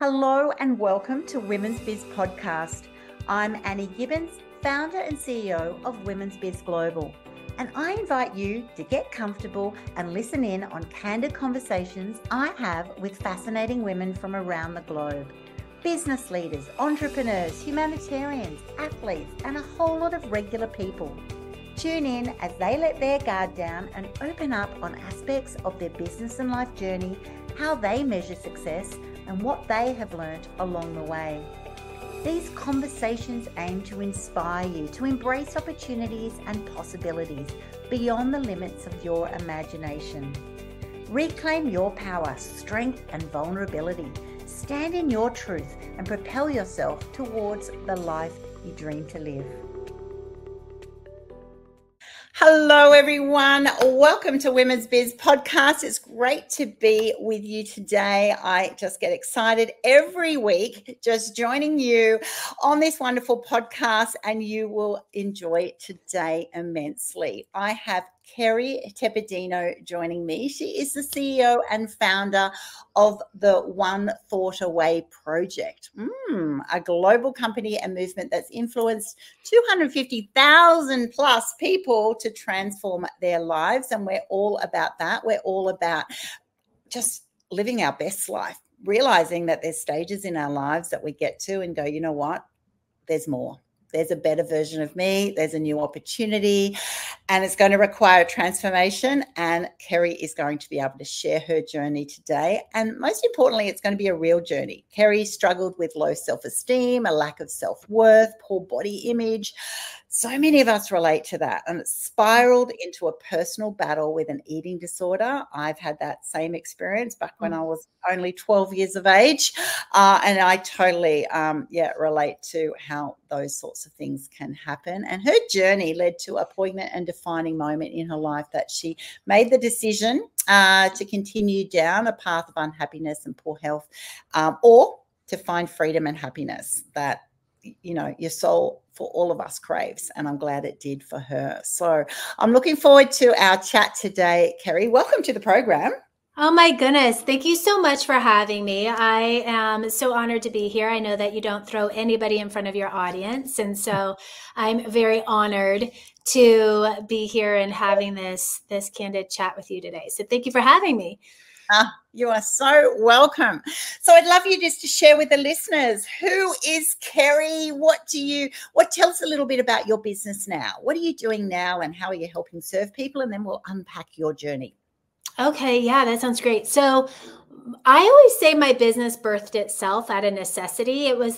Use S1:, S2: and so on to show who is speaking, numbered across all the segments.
S1: Hello and welcome to Women's Biz Podcast. I'm Annie Gibbons, founder and CEO of Women's Biz Global, and I invite you to get comfortable and listen in on candid conversations I have with fascinating women from around the globe. Business leaders, entrepreneurs, humanitarians, athletes, and a whole lot of regular people. Tune in as they let their guard down and open up on aspects of their business and life journey, how they measure success, and what they have learned along the way. These conversations aim to inspire you to embrace opportunities and possibilities beyond the limits of your imagination. Reclaim your power, strength, and vulnerability. Stand in your truth and propel yourself towards the life you dream to live. Hello, everyone. Welcome to Women's Biz Podcast. It's great to be with you today. I just get excited every week just joining you on this wonderful podcast, and you will enjoy today immensely. I have Kerry Tepedino joining me. She is the CEO and founder of the One Thought Away Project, a global company and movement that's influenced 250,000 plus people to transform their lives. And we're all about that. We're all about just living our best life, realizing that there's stages in our lives that we get to and go, you know what? There's more. There's a better version of me. There's a new opportunity, and it's going to require transformation. And Kerry is going to be able to share her journey today. And most importantly, it's going to be a real journey. Kerry struggled with low self-esteem, a lack of self-worth, poor body image. So many of us relate to that, and it spiraled into a personal battle with an eating disorder. I've had that same experience back when I was only 12 years of age, and I totally relate to how those sorts of things can happen. And her journey led to a poignant and defining moment in her life that she made the decision to continue down a path of unhappiness and poor health, or to find freedom and happiness that, you know, your soul for all of us craves. And I'm glad it did for her. So I'm looking forward to our chat today. Kerry, welcome to the program.
S2: Oh my goodness. Thank you so much for having me. I am so honored to be here. I know that you don't throw anybody in front of your audience. And so I'm very honored to be here and having this candid chat with you today. So thank you for having me.
S1: You are so welcome. So I'd love you just to share with the listeners, who is Kerry? Tell us a little bit about your business now. What are you doing now and how are you helping serve people? And then we'll unpack your journey.
S2: Okay, yeah, that sounds great. So I always say my business birthed itself out of necessity. It was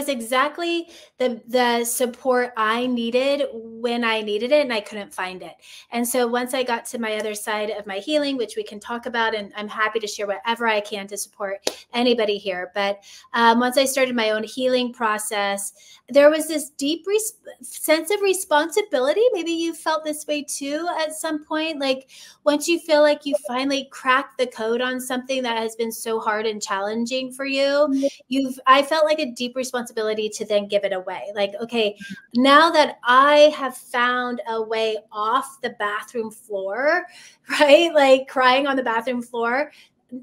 S2: exactly the support I needed when I needed it, and I couldn't find it. And so once I got to my other side of my healing, which we can talk about, and I'm happy to share whatever I can to support anybody here. But once I started my own healing process, there was this deep sense of responsibility. Maybe you felt this way too at some point. Like once you feel like you finally cracked the code on something that has been so hard and challenging for you, I felt like a deep responsibility to then give it away. Like, okay, now that I have found a way off the bathroom floor, right? Like crying on the bathroom floor,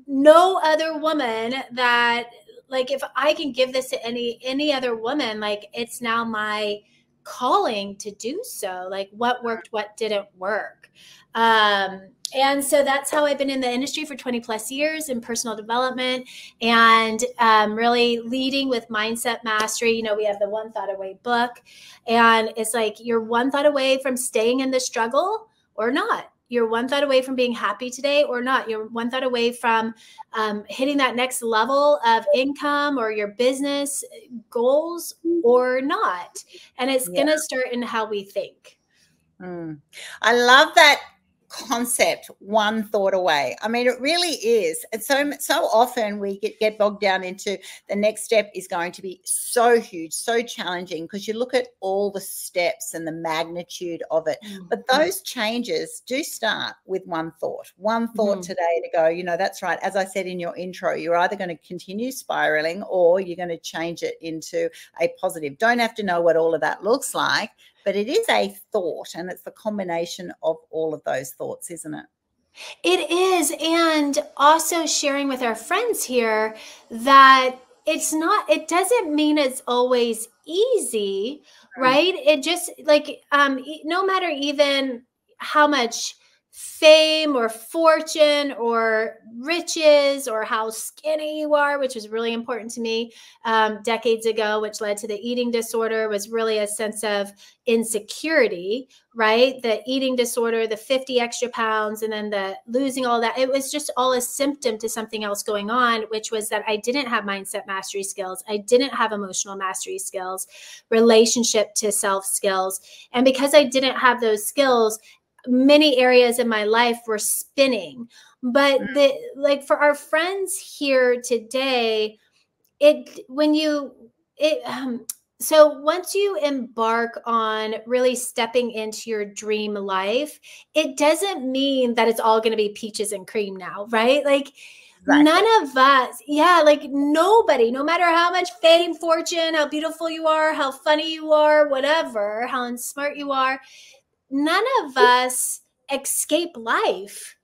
S2: no other woman that, like, if I can give this to any other woman, like it's now my calling to do so. Like what worked, what didn't work. And so that's how I've been in the industry for 20 plus years in personal development and really leading with mindset mastery. You know, we have the One Thought Away book, and it's like you're one thought away from staying in the struggle or not. You're one thought away from being happy today or not. You're one thought away from hitting that next level of income or your business goals or not. And it's going to start in how we think.
S1: I love that concept, one thought away. I mean, it really is. And so often we get bogged down into the next step is going to be so huge, so challenging, because you look at all the steps and the magnitude of it. But those changes do start with one thought today to go, you know, that's right. As I said in your intro, you're either going to continue spiraling or you're going to change it into a positive. Don't have to know what all of that looks like, but it is a thought, and it's the combination of all of those thoughts, isn't it?
S2: It is. And also sharing with our friends here that it doesn't mean it's always easy,
S1: Mm,
S2: right? It just like, no matter even how much fame or fortune or riches or how skinny you are, which was really important to me decades ago, which led to the eating disorder, was really a sense of insecurity, right? The eating disorder, the 50 extra pounds, and then the losing all that. It was just all a symptom to something else going on, which was that I didn't have mindset mastery skills. I didn't have emotional mastery skills, relationship to self skills. And because I didn't have those skills, many areas in my life were spinning. But
S1: mm,
S2: for our friends here today, it when you it so once you embark on really stepping into your dream life, it doesn't mean that it's all going to be peaches and cream now, right? Like none
S1: exactly.
S2: of us, yeah, like nobody, no matter how much fame, fortune, how beautiful you are, how funny you are, whatever, how smart you are, none of us escape life.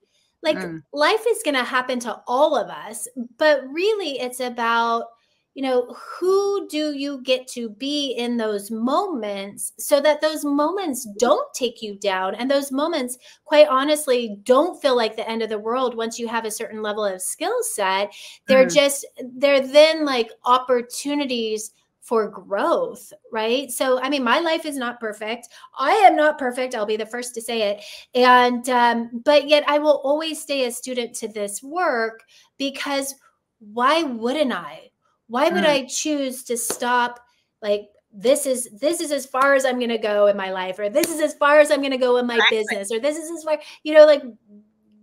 S2: Like
S1: Mm,
S2: life is going to happen to all of us, but really it's about, who do you get to be in those moments so that those moments don't take you down. And those moments, quite honestly, don't feel like the end of the world once you have a certain level of skill set.
S1: mm,
S2: They're then like opportunities for growth, right? So, I mean, my life is not perfect. I am not perfect. I'll be the first to say it. And, but yet I will always stay a student to this work because why wouldn't I? Why would
S1: mm.
S2: I choose to stop? Like, this is as far as I'm going to go in my life, or this is as far as I'm going to go in my business, or this is as far, like,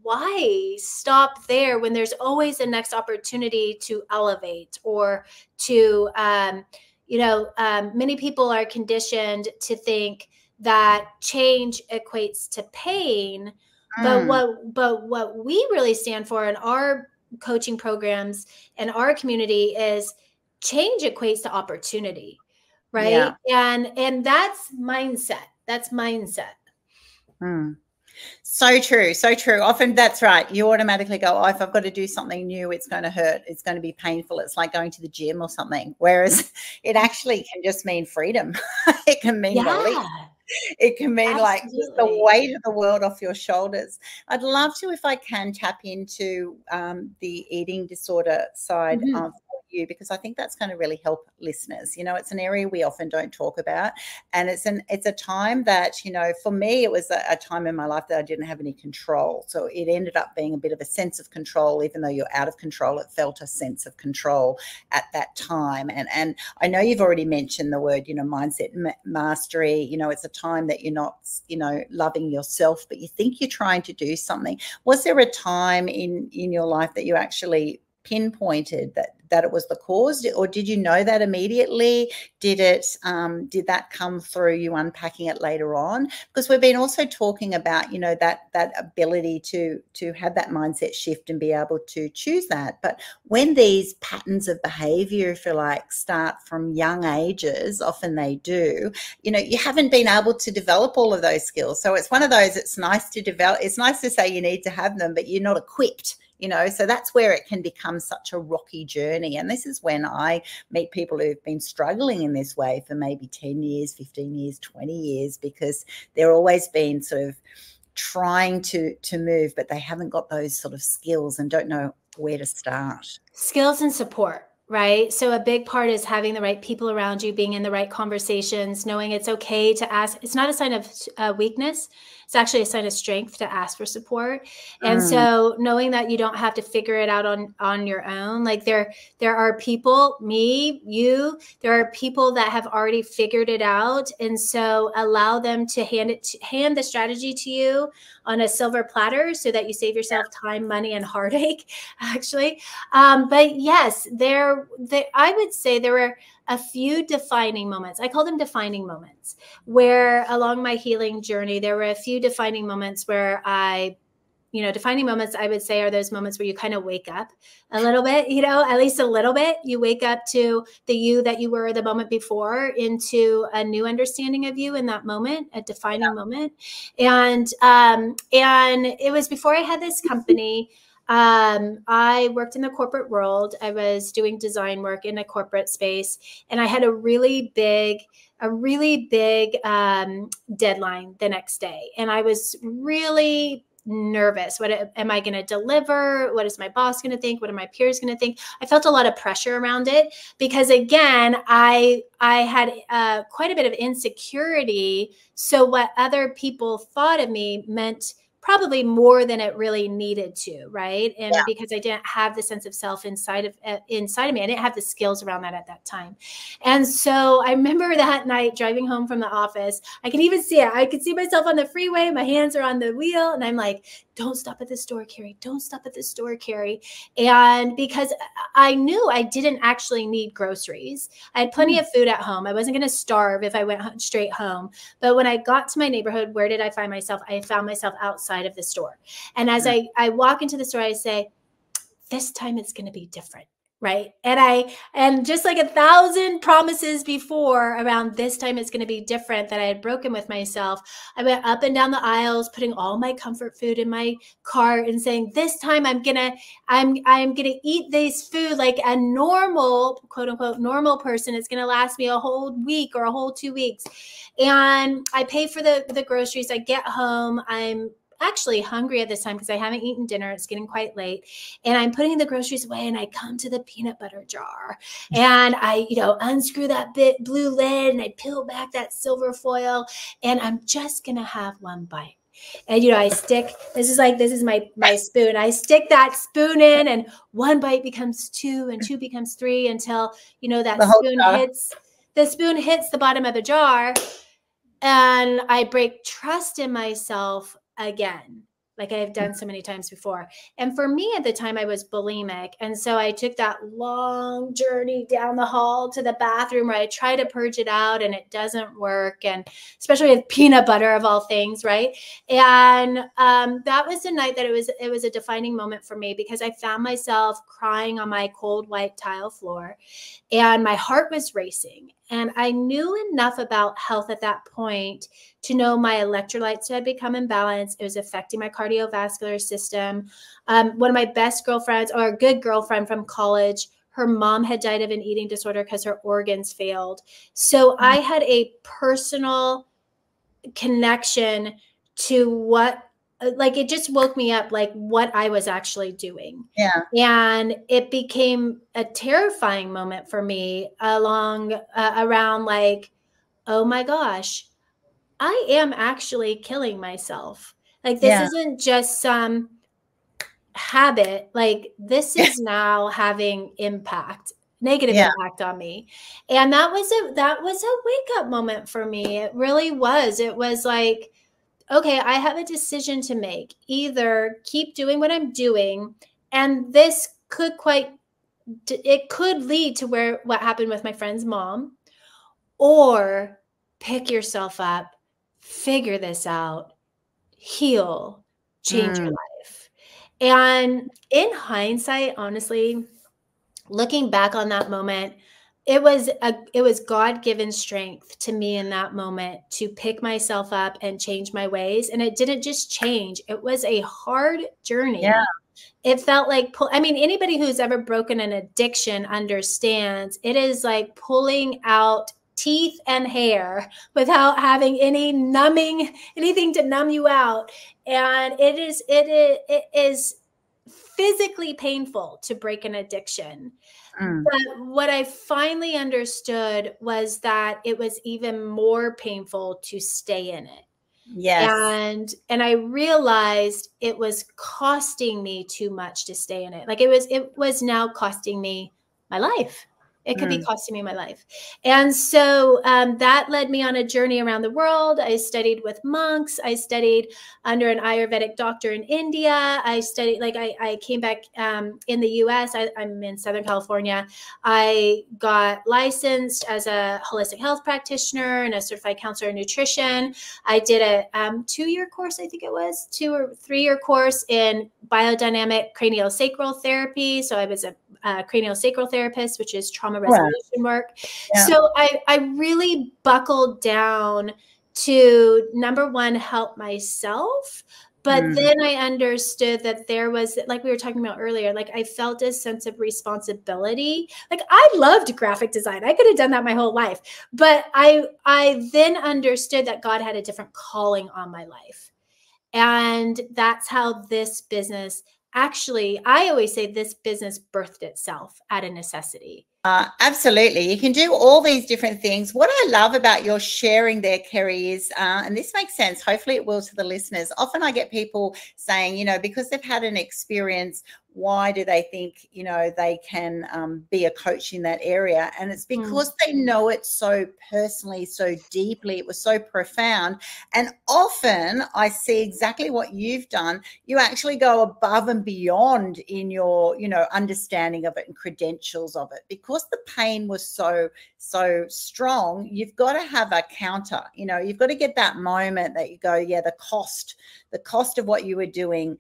S2: why stop there when there's always a next opportunity to elevate or to, many people are conditioned to think that change equates to pain, but
S1: Mm,
S2: what we really stand for in our coaching programs and our community is change equates to opportunity,
S1: yeah.
S2: right? And that's mindset. That's mindset.
S1: Mm. So true. So true. Often that's right. You automatically go, oh, if I've got to do something new, it's going to hurt. It's going to be painful. It's like going to the gym or something. Whereas it actually can just mean freedom. It can mean release.
S2: Yeah,
S1: It can mean like just the
S2: absolutely.
S1: weight of the world off your shoulders. I'd love to, if I can, tap into the eating disorder side
S2: Mhm.
S1: for you, because I think that's going to really help listeners. It's an area we often don't talk about, and it's a time that, for me, it was a time in my life that I didn't have any control. So it ended up being a bit of a sense of control, even though you're out of control. It felt a sense of control at that time, and I know you've already mentioned the word, mindset mastery. It's a time that you're not, loving yourself, but you think you're trying to do something. Was there a time in your life that you actually pinpointed that it was the cause, or did you know that immediately? Did that come through you unpacking it later on? Because we've been also talking about, that ability to have that mindset shift and be able to choose that. But when these patterns of behavior, if you like, start from young ages, often they do, you haven't been able to develop all of those skills. So it's one of those, it's nice to say you need to have them, but you're not equipped. So that's where it can become such a rocky journey. And this is when I meet people who've been struggling in this way for maybe 10 years, 15 years, 20 years, because they're always been sort of trying to move, but they haven't got those sort of skills and don't know where to start.
S2: Skills and support, right? So a big part is having the right people around you, being in the right conversations, knowing it's okay to ask. It's not a sign of weakness. It's actually a sign of strength to ask for support. And
S1: Mm,
S2: so knowing that you don't have to figure it out on your own. Like there are people, me, you, there are people that have already figured it out. And so allow them to hand the strategy to you on a silver platter so that you save yourself time, money, and heartache, actually. But yes, I would say there were a few defining moments. I call them defining moments, where along my healing journey, there were a few defining moments where I defining moments, I would say, are those moments where you kind of wake up a little bit, at least a little bit. You wake up to the you that you were the moment before into a new understanding of you in that moment, a defining moment. And it was before I had this company. I worked in the corporate world. I was doing design work in a corporate space, and I had a really big deadline the next day. And I was really nervous. What am I going to deliver? What is my boss going to think? What are my peers going to think? I felt a lot of pressure around it because, again, I had quite a bit of insecurity. So what other people thought of me meant probably more than it really needed to, right? And because I didn't have the sense of self inside of me, I didn't have the skills around that at that time. And so I remember that night driving home from the office. I can even see it. I could see myself on the freeway. My hands are on the wheel, and I'm like, "Don't stop at the store, Carrie. Don't stop at the store, Carrie." And because I knew I didn't actually need groceries, I had plenty of food at home. I wasn't going to starve if I went straight home. But when I got to my neighborhood, where did I find myself? I found myself outside of the store. And as I walk into the store, I say, this time it's going to be different. Right. And just like 1,000 promises before around this time it's going to be different that I had broken with myself, I went up and down the aisles, putting all my comfort food in my cart and saying, this time I'm going to eat this food like a normal, quote unquote, normal person. It's going to last me a whole week or a whole 2 weeks. And I pay for the groceries. I get home. I'm actually hungry at this time because I haven't eaten dinner. It's getting quite late. And I'm putting the groceries away, and I come to the peanut butter jar, and I, unscrew that blue lid, and I peel back that silver foil, and I'm just going to have one bite. And, this is my spoon. I stick that spoon in, and one bite becomes two, and two becomes three, until, the spoon hits the bottom of the jar, and I break trust in myself again, like I've done so many times before. And for me at the time, I was bulimic. And so I took that long journey down the hall to the bathroom where I try to purge it out, and it doesn't work. And especially with peanut butter of all things, right? And that was the night that it was a defining moment for me, because I found myself crying on my cold white tile floor, and my heart was racing. And I knew enough about health at that point to know my electrolytes had become imbalanced. It was affecting my cardiovascular system. One of my best girlfriends, or a good girlfriend from college, her mom had died of an eating disorder because her organs failed. So I had a personal connection to what, like, it just woke me up, like what I was actually doing.
S1: Yeah.
S2: And it became a terrifying moment for me around like, oh my gosh, I am actually killing myself. Like, this isn't just some habit. Like, this is now having negative impact on me. And that was a wake up moment for me. It really was. It was like, okay, I have a decision to make. Either keep doing what I'm doing, and this could lead to what happened with my friend's mom, or pick yourself up, figure this out, heal, change your life. And in hindsight, honestly, looking back on that moment, it was God-given strength to me in that moment to pick myself up and change my ways. And it didn't just change. It was a hard journey.
S1: Yeah.
S2: It felt like, anybody who's ever broken an addiction understands it is like pulling out teeth and hair without having anything to numb you out. And it is physically painful to break an addiction. But what I finally understood was that it was even more painful to stay in it.
S1: Yes.
S2: And I realized it was costing me too much to stay in it. Like, it was now costing me my life. It could be costing me my life. And so that led me on a journey around the world. I studied with monks. I studied under an Ayurvedic doctor in India. I studied, like I came back in the US. I'm in Southern California. I got licensed as a holistic health practitioner and a certified counselor in nutrition. I did a 2-year course, I think it was 2 or 3-year course in biodynamic craniosacral therapy. So I was a craniosacral therapist, which is trauma resolution work. Yeah. So I really buckled down to, number one, help myself. But then I understood that there was, like we were talking about earlier, like I felt a sense of responsibility. Like I loved graphic design. I could have done that my whole life. But I then understood that God had a different calling on my life. And that's how this business, actually, I always say this business birthed itself out of necessity.
S1: Absolutely. You can do all these different things. What I love about your sharing there, Kerry, is, and this makes sense, hopefully it will to the listeners. Often I get people saying, you know, because they've had an experience, why do they think, you know, they can be a coach in that area? And it's because they know it so personally, so deeply. It was so profound. And often I see exactly what you've done. You actually go above and beyond in your, you know, understanding of it and credentials of it. Because the pain was so strong, you've got to have a counter. You know, you've got to get that moment that you go, yeah, the cost of what you were doing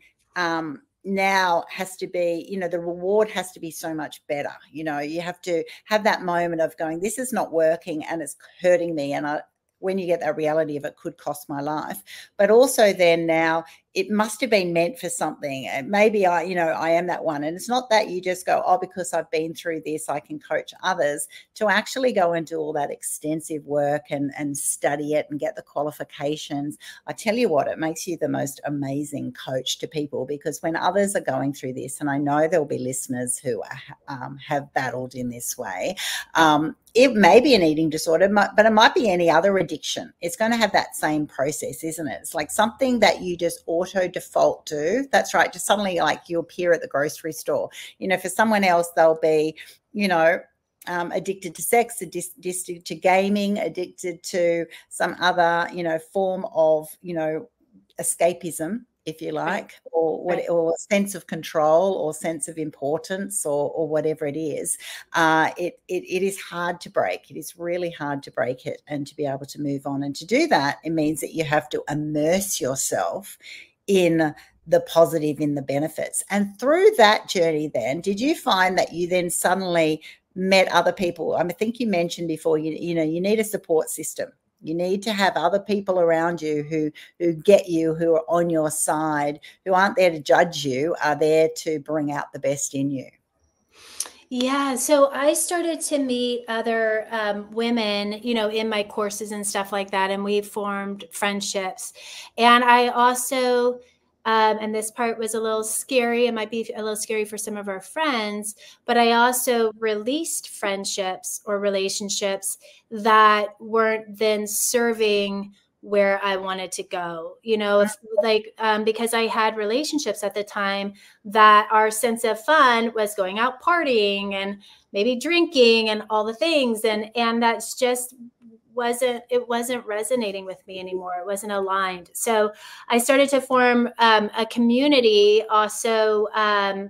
S1: now has to be, you know, the reward has to be so much better. You know, you have to have that moment of going, this is not working and it's hurting me. And when you get that reality of it could cost my life, but also then now it must have been meant for something. And maybe I am that one. And it's not that you just go, oh, because I've been through this, I can coach others, to actually go and do all that extensive work and study it and get the qualifications. I tell you what, it makes you the most amazing coach to people, because when others are going through this, and I know there'll be listeners who have battled in this way, it may be an eating disorder, but it might be any other addiction. It's going to have that same process, isn't it? It's like something that you just auto default do. That's right. Just suddenly, like, you appear at the grocery store. You know, for someone else, they'll be, you know, addicted to sex, addicted to gaming, addicted to some other, you know, form of, you know, escapism, if you like, or sense of control or sense of importance or whatever it is. It is hard to break. It is really hard to break it and to be able to move on. And to do that, it means that you have to immerse yourself in the positive, in the benefits. And through that journey then, did you find that you then suddenly met other people? I think you mentioned before, you know, you need a support system. You need to have other people around you who get you, who are on your side, who aren't there to judge you, are there to bring out the best in you.
S2: Yeah. So I started to meet other women, you know, in my courses and stuff like that. And we formed friendships. And I also, and this part was a little scary. It might be a little scary for some of our friends, but I also released friendships or relationships that weren't then serving where I wanted to go, you know, because I had relationships at the time that our sense of fun was going out partying and maybe drinking and all the things. And that's just wasn't resonating with me anymore. It wasn't aligned. So I started to form a community also, our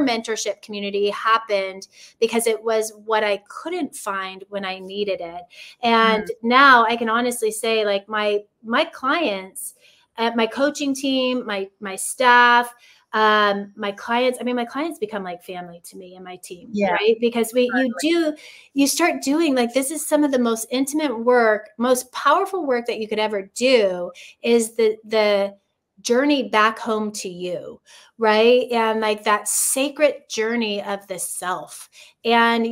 S2: mentorship community happened because it was what I couldn't find when I needed it. And now I can honestly say, like, my clients, my coaching team, my staff, my clients, my clients become like family to me and my team, right? Because you start doing, like, this is some of the most intimate work, most powerful work that you could ever do, is the journey back home to you, right? And like that sacred journey of the self. And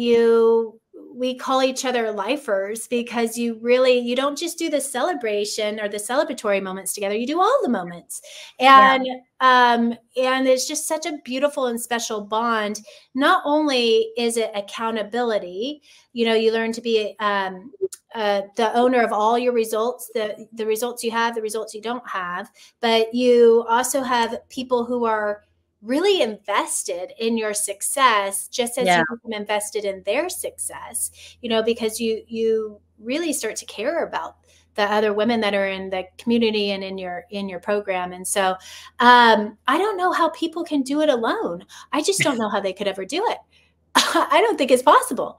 S2: we call each other lifers, because you don't just do the celebration or the celebratory moments together, you do all the moments. And it's just such a beautiful and special bond. Not only is it accountability, you know, you learn to be the owner of all your results, the results you have, the results you don't have, but you also have people who are really invested in your success, just as you become invested in their success, because you really start to care about the other women that are in the community and in your program. And so I don't know how people can do it alone. I just don't know how they could ever do it. I don't think it's possible.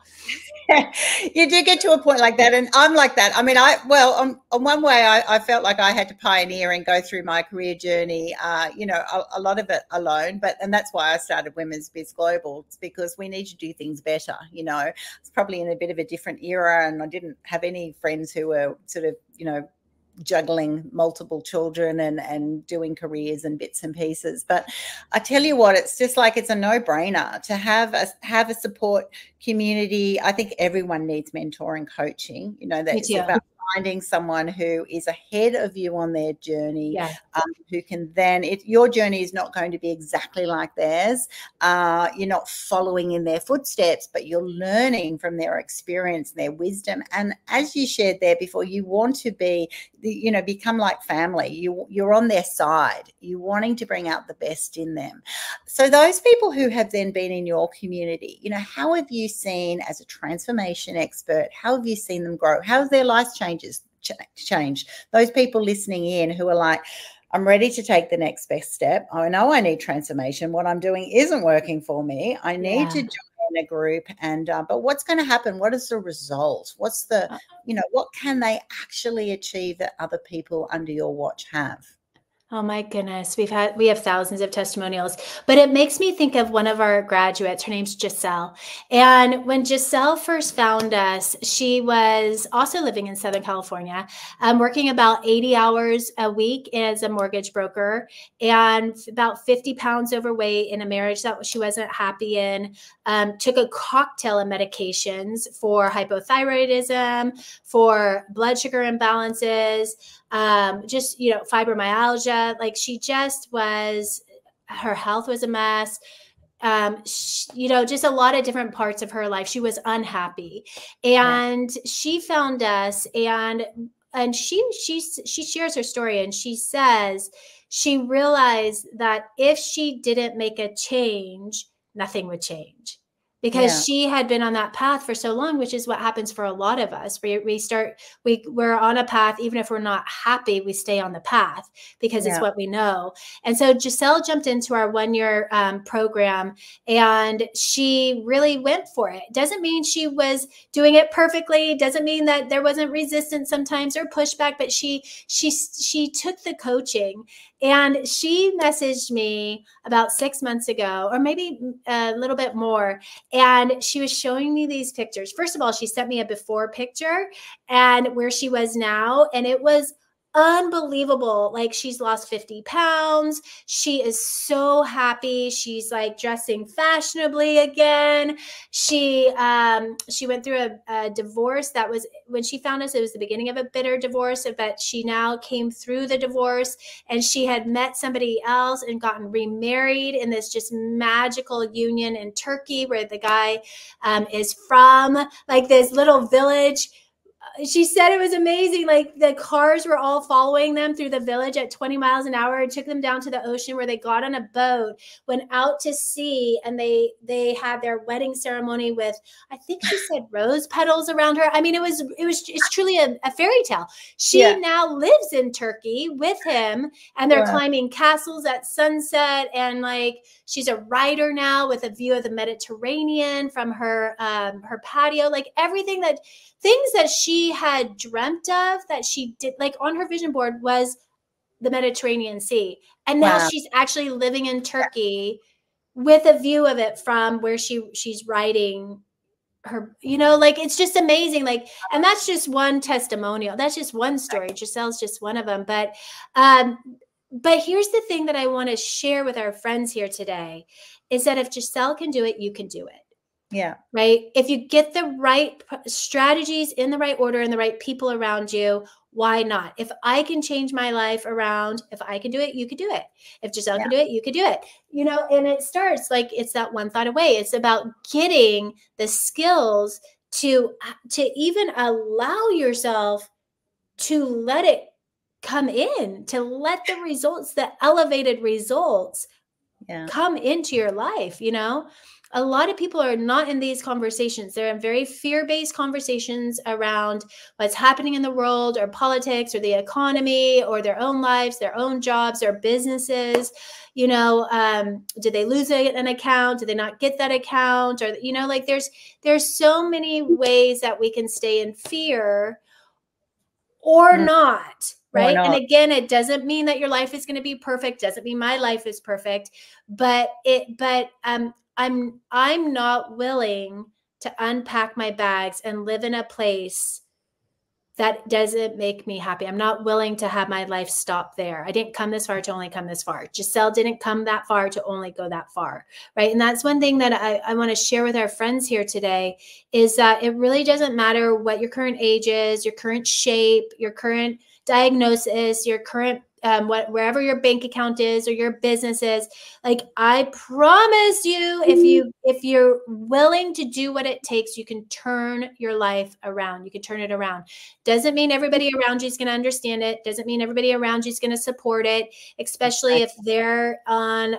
S1: You do get to a point like that, and I'm like that. I mean, on one way, I felt like I had to pioneer and go through my career journey, a lot of it alone. And that's why I started Women's Biz Global. It's because we need to do things better. It's probably in a bit of a different era, and I didn't have any friends who were sort of, juggling multiple children and doing careers and bits and pieces. But I tell you what, it's just like, it's a no-brainer to have a support community. I think everyone needs mentor and coaching. That's about finding someone who is ahead of you on their journey, who can then, your journey is not going to be exactly like theirs. You're not following in their footsteps, but you're learning from their experience, their wisdom. And as you shared there before, you want to be, become like family. You're on their side. You're wanting to bring out the best in them. So those people who have then been in your community, how have you seen, as a transformation expert, how have you seen them grow? How have their life changed? Those people listening in who are like, I'm ready to take the next best step. I know I need transformation. What I'm doing isn't working for me. I need to join a group. And but what's going to happen? What is the result? What's the, what can they actually achieve that other people under your watch have?
S2: Oh my goodness. We have thousands of testimonials, but it makes me think of one of our graduates. Her name's Giselle. And when Giselle first found us, she was also living in Southern California, working about 80 hours a week as a mortgage broker, and about 50 pounds overweight, in a marriage that she wasn't happy in. Took a cocktail of medications for hypothyroidism, for blood sugar imbalances, just, fibromyalgia. Like, she just was, her health was a mess. Just a lot of different parts of her life. She was unhappy, and she found us, and she shares her story, and she says she realized that if she didn't make a change, nothing would change, because she had been on that path for so long, which is what happens for a lot of us. We're on a path. Even if we're not happy, we stay on the path because it's what we know. And so Giselle jumped into our 1-year program, and she really went for it. Doesn't mean she was doing it perfectly. Doesn't mean that there wasn't resistance sometimes or pushback, but she took the coaching. And she messaged me about 6 months ago, or maybe a little bit more. And she was showing me these pictures. First of all, she sent me a before picture and where she was now. And it was unbelievable. Like, she's lost 50 pounds. She is so happy. She's like dressing fashionably again. She went through a divorce that was, when she found us, it was the beginning of a bitter divorce, but she now came through the divorce, and she had met somebody else and gotten remarried in this just magical union in Turkey, where the guy is from, like, this little village. She said it was amazing. Like, the cars were all following them through the village at 20 miles an hour. It took them down to the ocean, where they got on a boat, went out to sea, and they had their wedding ceremony with, I think she said, rose petals around her. I mean, it's truly a fairy tale. She now lives in Turkey with him, and they're climbing castles at sunset. And like, she's a writer now with a view of the Mediterranean from her patio. Like, things that she had dreamt of, that she did, like, on her vision board, was the Mediterranean Sea. And now she's actually living in Turkey with a view of it from where she's writing her, like, it's just amazing. Like, and that's just one testimonial. That's just one story. Giselle's just one of them. But here's the thing that I want to share with our friends here today, is that if Giselle can do it, you can do it.
S1: Yeah.
S2: Right. If you get the right strategies in the right order and the right people around you, why not? If I can change my life around, if I can do it, you could do it. If Giselle can do it, you could do it. And it starts, like, it's that one thought away. It's about getting the skills to even allow yourself to let it come in, to let the results, the elevated results, come into your life, you know? A lot of people are not in these conversations. They're in very fear-based conversations around what's happening in the world or politics or the economy or their own lives, their own jobs, their businesses. You know, did they lose an account? Did they not get that account? Or, you know, like there's so many ways that we can stay in fear or not. Right. And again, it doesn't mean that your life is going to be perfect. Doesn't mean my life is perfect, but I'm not willing to unpack my bags and live in a place that doesn't make me happy. I'm not willing to have my life stop there. I didn't come this far to only come this far. Giselle didn't come that far to only go that far, right? And that's one thing that I want to share with our friends here today is that it really doesn't matter what your current age is, your current shape, your current diagnosis, your current wherever your bank account is or your business is. Like, I promise you, if you're willing to do what it takes, you can turn your life around. You can turn it around. Doesn't mean everybody around you is going to understand it. Doesn't mean everybody around you is going to support it, especially if they're on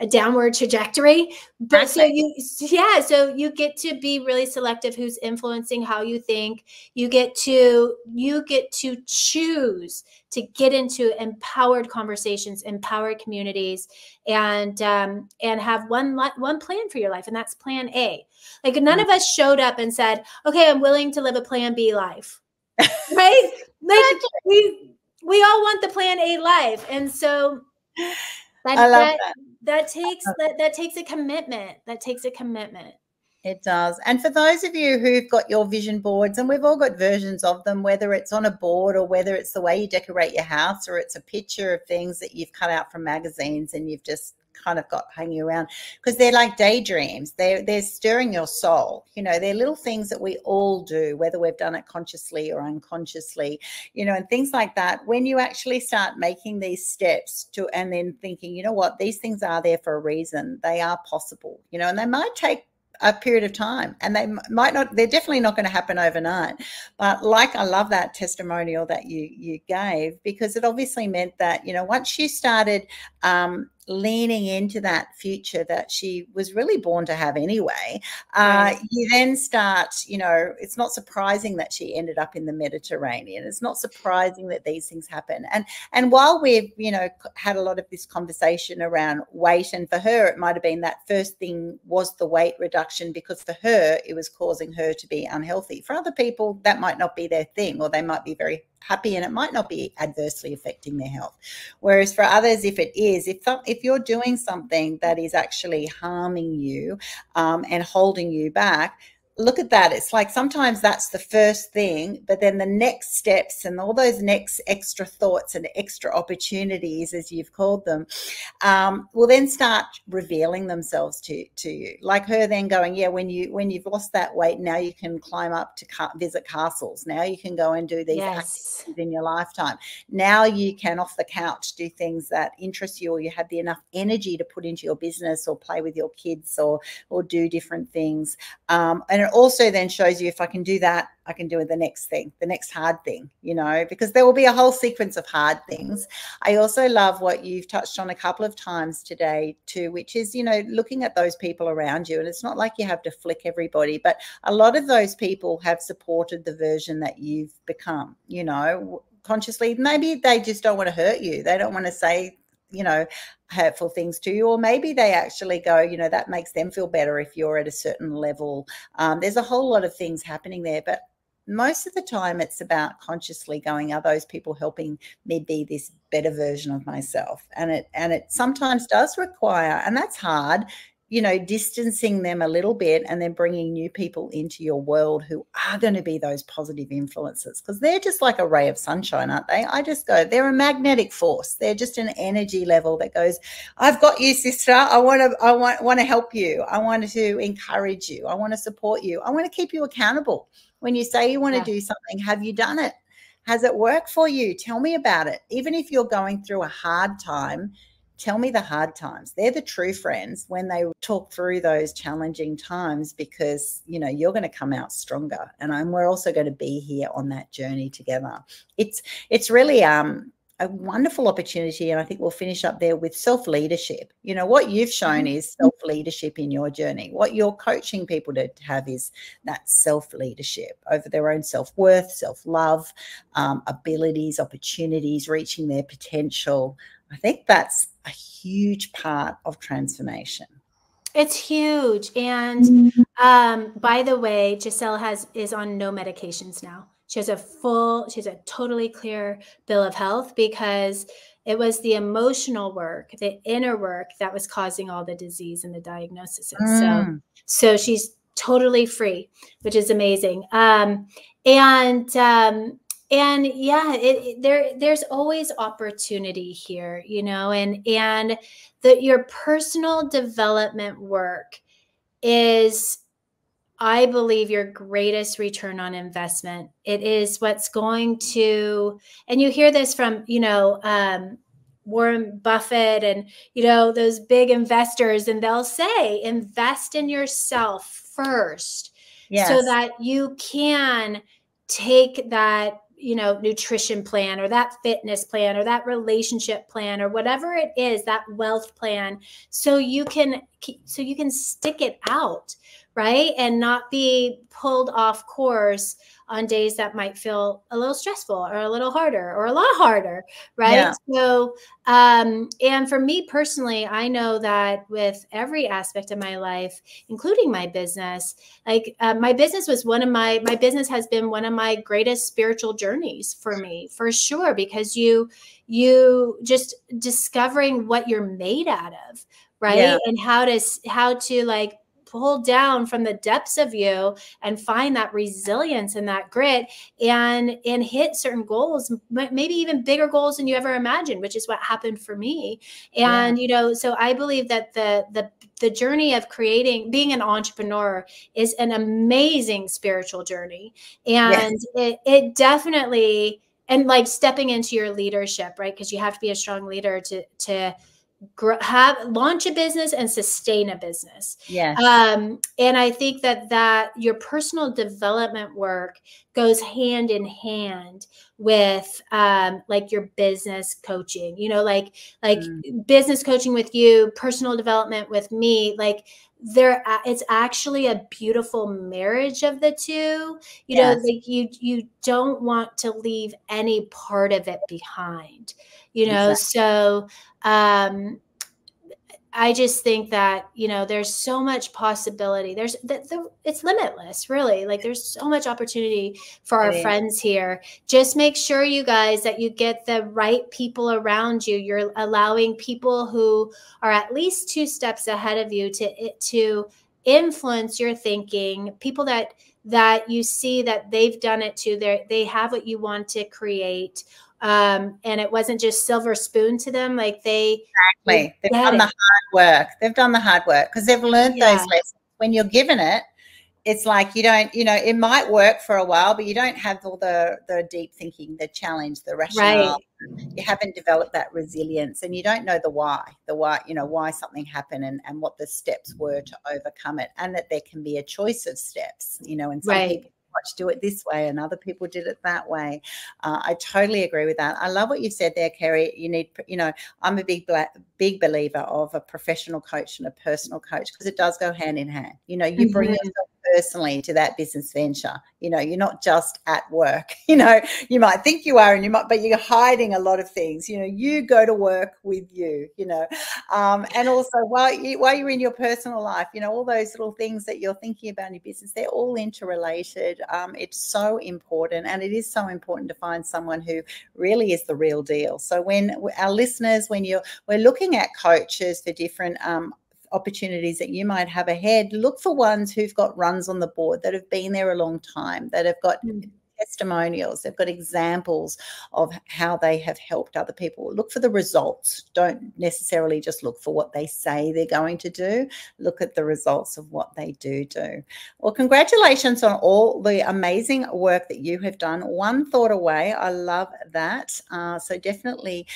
S2: a downward trajectory. But so you get to be really selective who's influencing how you think. You get to choose to get into empowered conversations, empowered communities, and have one plan for your life, and that's plan A. Like, none of us showed up and said, okay, I'm willing to live a plan B life. Right? Like, we all want the plan A life. And so that takes a commitment. That takes a commitment.
S1: It does. And for those of you who've got your vision boards, and we've all got versions of them, whether it's on a board or whether it's the way you decorate your house or it's a picture of things that you've cut out from magazines and you've just kind of got hanging around, because they're like daydreams. They're stirring your soul. You know, they're little things that we all do, whether we've done it consciously or unconsciously, you know, and things like that. When you actually start making these steps to, and then thinking, you know what, these things are there for a reason. They are possible, you know, and they might take a period of time, and they're definitely not going to happen overnight. But like, I love that testimonial that you gave, because it obviously meant that, you know, once you started leaning into that future that she was really born to have anyway, you then start, you know, it's not surprising that she ended up in the Mediterranean. It's not surprising that these things happen. And while we've, you know, had a lot of this conversation around weight, and for her it might have been that first thing was the weight reduction, because for her it was causing her to be unhealthy. For other people that might not be their thing, or they might be very happy and it might not be adversely affecting their health. Whereas for others, if it is, if you're doing something that is actually harming you and holding you back, look at that. It's like sometimes that's the first thing, but then the next steps and all those next extra thoughts and extra opportunities, as you've called them, will then start revealing themselves to you. Like her then going, yeah, when you've lost that weight, now you can climb up to visit castles. Now you can go and do these activities in your lifetime. Now you can, off the couch, do things that interest you, or you have the enough energy to put into your business or play with your kids or do different things. And it also then shows you, if I can do that, I can do the next thing, the next hard thing, you know, because there will be a whole sequence of hard things. I also love what you've touched on a couple of times today too, which is, you know, looking at those people around you. And it's not like you have to flick everybody, but a lot of those people have supported the version that you've become, you know, consciously. Maybe they just don't want to hurt you. They don't want to say, you know, hurtful things to you, or maybe they actually go, you know, that makes them feel better if you're at a certain level. There's a whole lot of things happening there, but most of the time it's about consciously going, are those people helping me be this better version of myself? And it sometimes does require, and that's hard, you know, distancing them a little bit and then bringing new people into your world who are going to be those positive influences, because they're just like a ray of sunshine, aren't they? I just go, they're a magnetic force. They're just an energy level that goes, I've got you, sister. I want to help you. I want to encourage you. I want to support you. I want to keep you accountable. When you say you want to do something, have you done it? Has it worked for you? Tell me about it. Even if you're going through a hard time, tell me the hard times. They're the true friends when they talk through those challenging times, because, you know, you're going to come out stronger. And we're also going to be here on that journey together. It's really, a wonderful opportunity. And I think we'll finish up there with self-leadership. You know, what you've shown is self-leadership in your journey. What you're coaching people to have is that self-leadership over their own self-worth, self-love, abilities, opportunities, reaching their potential. I think that's a huge part of transformation.
S2: It's huge. And by the way, Giselle is on no medications now. She has a totally clear bill of health, because it was the emotional work, the inner work, that was causing all the disease and the diagnoses. So she's totally free, which is amazing. And yeah, there's always opportunity here, you know, and your personal development work is, I believe, your greatest return on investment. It is what's going to, and you hear this from, you know, Warren Buffett and, you know, those big investors, and they'll say, invest in yourself first, so that you can take that, you know, nutrition plan or that fitness plan or that relationship plan or whatever it is, that wealth plan, so you can stick it out, right? And not be pulled off course on days that might feel a little stressful or a little harder or a lot harder, right? Yeah. So, and for me personally, I know that with every aspect of my life, including my business, like my business has been one of my greatest spiritual journeys for me, for sure, because you just discovering what you're made out of, right? Yeah. And how to like pull down from the depths of you and find that resilience and that grit and hit certain goals, maybe even bigger goals than you ever imagined, which is what happened for me. And, you know, so I believe that the journey of being an entrepreneur is an amazing spiritual journey. And it definitely, and like stepping into your leadership, right? Because you have to be a strong leader to launch a business and sustain a business. Yes. And I think that your personal development work goes hand in hand with like your business coaching, you know, like business coaching with you, personal development with me, like it's actually a beautiful marriage of the two. You know, like you don't want to leave any part of it behind, you know. Exactly. So I just think that, you know, there's so much possibility. It's limitless, really. Like there's so much opportunity for our friends here. Just make sure, you guys, that you get the right people around you. You're allowing people who are at least 2 steps ahead of you to influence your thinking. People that you see that they've done it too. They have what you want to create. And it wasn't just silver spoon to them. Like they've done the hard work. They've done the hard work because they've learned those lessons. When you're given it, it's like you don't, you know, it might work for a while, but you don't have all the deep thinking, the challenge, the rationale. Right. You haven't developed that resilience, and you don't know the why, you know, why something happened and what the steps were to overcome it, and that there can be a choice of steps, you know, and some people do it this way and other people did it that way. I totally agree with that. I love what you said there, Kerry. You need, you know, I'm a big believer of a professional coach and a personal coach, because it does go hand in hand. You know, you bring yourself personally to that business venture. You know, you're not just at work. You know, you might think you are, but you're hiding a lot of things. You know, you go to work with you. You know, and also while you're in your personal life, you know, all those little things that you're thinking about in your business, they're all interrelated. It's so important, and it is so important to find someone who really is the real deal. So when our listeners, we're looking at coaches for different opportunities that you might have ahead, look for ones who've got runs on the board, that have been there a long time, that have got testimonials, they've got examples of how they have helped other people. Look for the results. Don't necessarily just look for what they say they're going to do. Look at the results of what they do. Well, congratulations on all the amazing work that you have done. One thought away. I love that. So definitely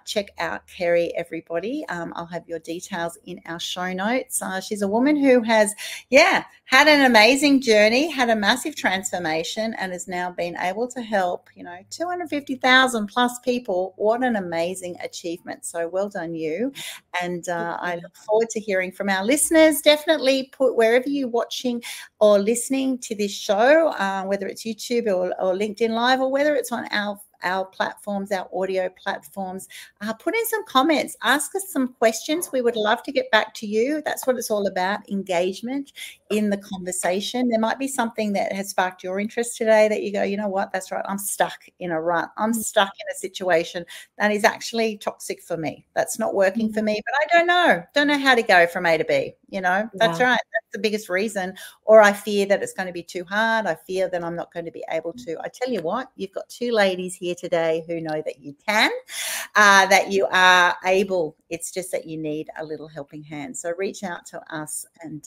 S2: check out Kerry, everybody. I'll have your details in our show notes. She's a woman who has, had an amazing journey, had a massive transformation, and is now
S1: now been able to help, 250,000 plus people. What an amazing achievement. So well done you. And I look forward to hearing from our listeners. Definitely put wherever you're watching or listening to this show, whether it's YouTube or LinkedIn Live, or whether it's on our platforms, our audio platforms, put in some comments, ask us some questions. We would love to get back to you. That's what it's all about, engagement in the conversation. There might be something that has sparked your interest today that you go, you know what, that's right, I'm stuck in a rut. I'm stuck in a situation that is actually toxic for me. That's not working for me, but I don't know how to go from A to B. That's right. That's the biggest reason. Or I fear that it's going to be too hard. I fear that I'm not going to be able to. I tell you what, you've got two ladies here today who know that you can, that you are able. It's just that you need a little helping hand. So reach out to us, and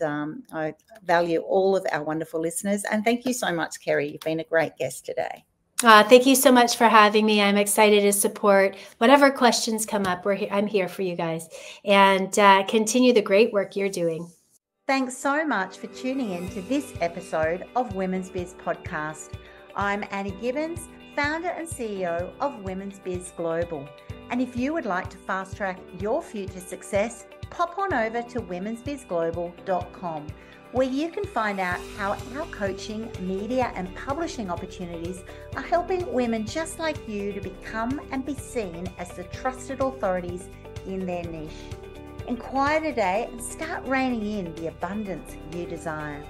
S1: I value all of our wonderful listeners. And thank you so much, Kerry. You've been a great guest today.
S2: Thank you so much for having me. I'm excited to support whatever questions come up. I'm here for you guys, and continue the great work you're doing.
S1: Thanks so much for tuning in to this episode of Women's Biz Podcast. I'm Annie Gibbons, founder and CEO of Women's Biz Global. And if you would like to fast track your future success, pop on over to womensbizglobal.com, where you can find out how our coaching, media and publishing opportunities are helping women just like you to become and be seen as the trusted authorities in their niche. Inquire today and start reining in the abundance you desire.